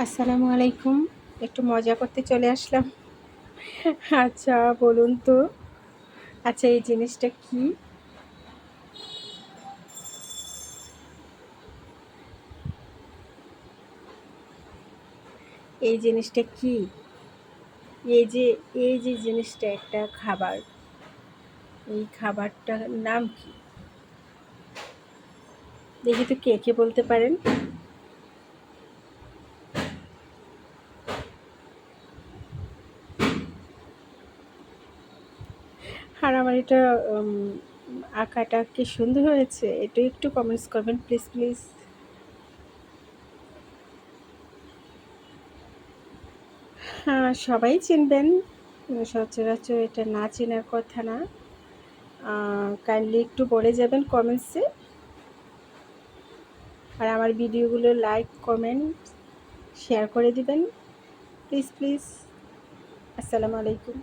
আসসালামু আলাইকুম। একটু মজা করতে চলে আসলাম। আচ্ছা বলুন তো, আচ্ছা এই জিনিসটা কি? এই জিনিসটা কি? এই যে এই যে জিনিসটা একটা খাবার। এই খাবারটার নাম কি? দেখি তো কে বলতে পারেন? আর আমার এটা উম আঁকাটা কি সুন্দর হয়েছে? এটা একটু কমেন্টস করবেন প্লিজ, প্লিজ। হ্যাঁ, সবাই চিনবেন। সচরাচর এটা না চেনার কথা না। কাইন্ডলি একটু বলে যাবেন কমেন্টসে। আর আমার ভিডিওগুলো লাইক, কমেন্ট, শেয়ার করে দিবেন প্লিজ, প্লিজ। আসসালামু আলাইকুম।